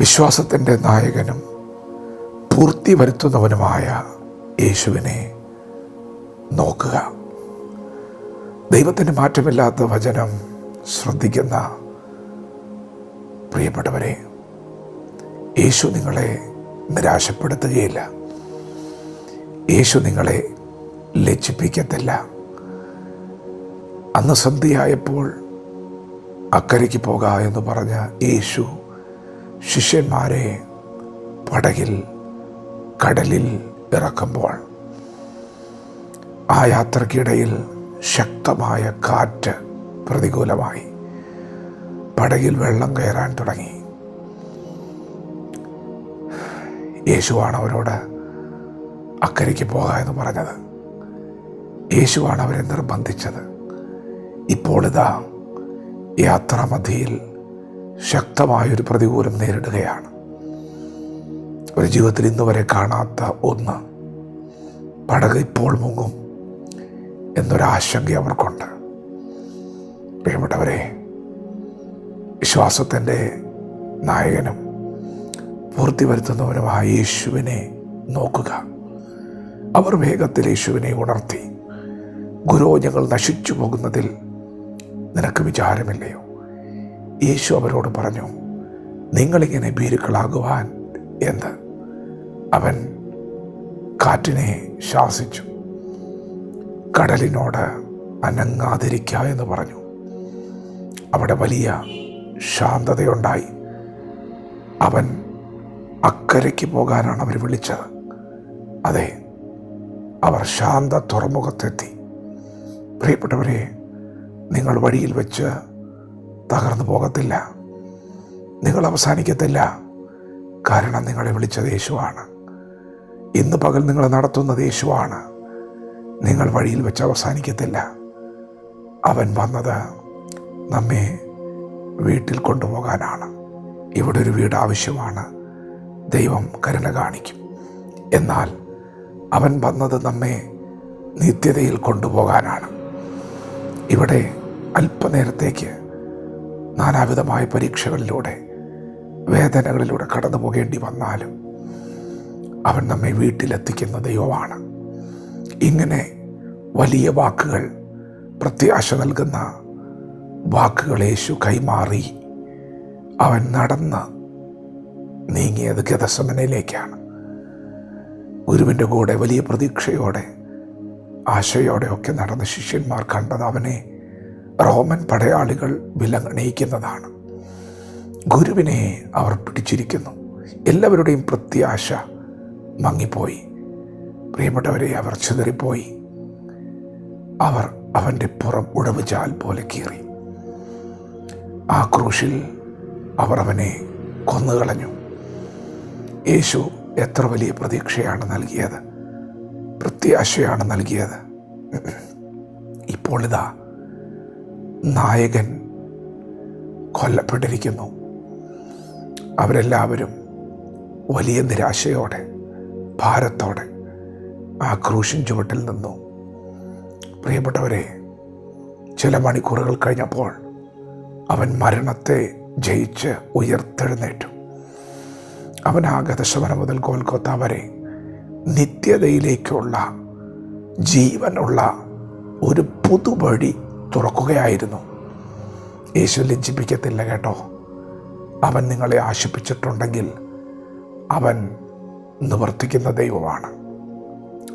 വിശ്വാസത്തിൻ്റെ നായകനും പൂർത്തി വരുത്തുന്നവനുമായ യേശുവിനെ നോക്കുക. ദൈവത്തിൻ്റെ മാറ്റമില്ലാത്ത വചനം ശ്രദ്ധിക്കുന്ന പ്രിയപ്പെട്ടവരെ, യേശു നിങ്ങളെ നിരാശപ്പെടുത്തുകയില്ല. യേശു നിങ്ങളെ ലജ്ജിപ്പിക്കത്തില്ല. അന്ന് സന്ധ്യയായപ്പോൾ അക്കരയ്ക്ക് പോക എന്ന് പറഞ്ഞ യേശു ശിഷ്യന്മാരെ പടകിൽ കടലിൽ ഇറക്കുമ്പോൾ ആ യാത്രയ്ക്കിടയിൽ ശക്തമായ കാറ്റ് പ്രതികൂലമായി. പടകിൽ വെള്ളം കയറാൻ തുടങ്ങി. യേശുവാണ് അവരോട് അക്കരയ്ക്ക് പോക എന്ന് പറഞ്ഞത്. യേശുവാണ് അവരെ നിർബന്ധിച്ചത്. ഇപ്പോൾ ഇതാ യാത്രാമധ്യയിൽ ശക്തമായൊരു പ്രതികൂലം നേരിടുകയാണ്. ഒരു ജീവിതത്തിൽ ഇന്നുവരെ കാണാത്ത ഒന്ന്. പടക് ഇപ്പോൾ മുങ്ങും എന്നൊരാശങ്ക അവർക്കുണ്ട്. പ്രിയപ്പെട്ടവരെ, വിശ്വാസത്തിൻ്റെ നായകനും പൂർത്തി വരുത്തുന്നവനുമായ യേശുവിനെ നോക്കുക. അവർ വേഗത്തിൽ യേശുവിനെ ഉണർത്തി. ഗുരോ, ഞങ്ങൾ നശിച്ചു പോകുന്നതിൽ നിനക്ക് വിചാരമില്ലയോ? യേശു അവരോട് പറഞ്ഞു, നിങ്ങളിങ്ങനെ ഭീരുക്കളാകുവാൻ എന്ത്? അവൻ കാറ്റിനെ ശാസിച്ചു, കടലിനോട് അനങ്ങാതിരിക്കുക എന്ന് പറഞ്ഞു. അവിടെ വലിയ ശാന്തതയുണ്ടായി. അവൻ അക്കരയ്ക്ക് പോകാനാണ് അവർ വിളിച്ചത്. അതെ, അവർ ശാന്ത തുറമുഖത്തെത്തി. പ്രിയപ്പെട്ടവരെ, നിങ്ങൾ വഴിയിൽ വെച്ച് തകർന്നു പോകത്തില്ല. നിങ്ങൾ അവസാനിക്കത്തില്ല. കാരണം നിങ്ങളെ വിളിച്ചത് യേശുവാണ്. ഇന്ന് പകൽ നിങ്ങൾ നടത്തുന്നത് യേശുവാണ്. നിങ്ങൾ വഴിയിൽ വെച്ച് അവസാനിക്കത്തില്ല. അവൻ വന്നത് നമ്മെ വീട്ടിൽ കൊണ്ടുപോകാനാണ്. ഇവിടെ ഒരു വീട് ആവശ്യമാണ്. ദൈവം കരുണ കാണിക്കും. എന്നാൽ അവൻ വന്നത് നമ്മെ നിത്യതയിൽ കൊണ്ടുപോകാനാണ്. ഇവിടെ അല്പനേരത്തേക്ക് നാനാവിധമായ പരീക്ഷകളിലൂടെ, വേദനകളിലൂടെ കടന്നു പോകേണ്ടി വന്നാലും അവൻ നമ്മെ വീട്ടിലെത്തിക്കുന്ന ദൈവമാണ്. ഇങ്ങനെ വലിയ വാക്കുകൾ, പ്രത്യാശ നൽകുന്ന വാക്കുകൾ യേശു കൈമാറി അവൻ നടന്ന് നീങ്ങിയത് ഗെത്സമനയിലേക്കാണ്. ഗുരുവിൻ്റെ കൂടെ വലിയ പ്രതീക്ഷയോടെ, ആശയോടെ ഒക്കെ നടന്ന ശിഷ്യന്മാർ കണ്ടത് അവനെ റോമൻ പടയാളികൾ വിലങ്ങണിയിക്കുന്നതാണ്. ഗുരുവിനെ അവർ പിടിച്ചിരിക്കുന്നു. എല്ലാവരുടെയും പ്രത്യാശ മങ്ങിപ്പോയി. പ്രിയപ്പെട്ടവരെ, അവർ ചിതറിപ്പോയി. അവർ അവൻ്റെ പുറം ഉടവുചാൽ പോലെ കീറി. ആ ക്രൂശിൽ അവർ അവനെ കൊന്നുകളഞ്ഞു. യേശു എത്ര വലിയ പ്രതീക്ഷയാണ് നൽകിയത്, പ്രത്യാശയാണ് നൽകിയത്. ഇപ്പോൾ ഇതാ നായകൻ കൊല്ലപ്പെട്ടിരിക്കുന്നു. അവരെല്ലാവരും വലിയ നിരാശയോടെ, ഭാരത്തോടെ ആ ക്രൂശിൻ ചുവട്ടിൽ നിന്നു. പ്രിയപ്പെട്ടവരെ, ചില മണിക്കൂറുകൾ കഴിഞ്ഞപ്പോൾ അവൻ മരണത്തെ ജയിച്ച് ഉയർത്തെഴുന്നേറ്റു. അവൻ ആ ഗെത്സമന മുതൽ ഗോൽഗോഥ വരെ നിത്യതയിലേക്കുള്ള ജീവനുള്ള ഒരു പുതുവഴി തുറക്കുകയായിരുന്നു. യേശു ലജ്ജിപ്പിക്കത്തില്ല കേട്ടോ. അവൻ നിങ്ങളെ ആശിപ്പിച്ചിട്ടുണ്ടെങ്കിൽ അവൻ നിവർത്തിക്കുന്ന ദൈവമാണ്.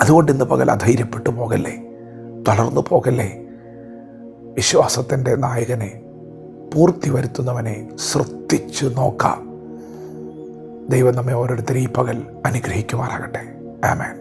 അതുകൊണ്ട് ഇന്ന് പകൽ അധൈര്യപ്പെട്ടു പോകല്ലേ, തളർന്നു പോകല്ലേ. വിശ്വാസത്തിൻ്റെ നായകനെ, പൂർത്തി വരുത്തുന്നവനെ ശ്രദ്ധിച്ചു നോക്കാം. ദൈവം നമ്മെ ഓരോരുത്തരെയും ഈ പകൽ അനുഗ്രഹിക്കുമാറാകട്ടെ. ആമേൻ.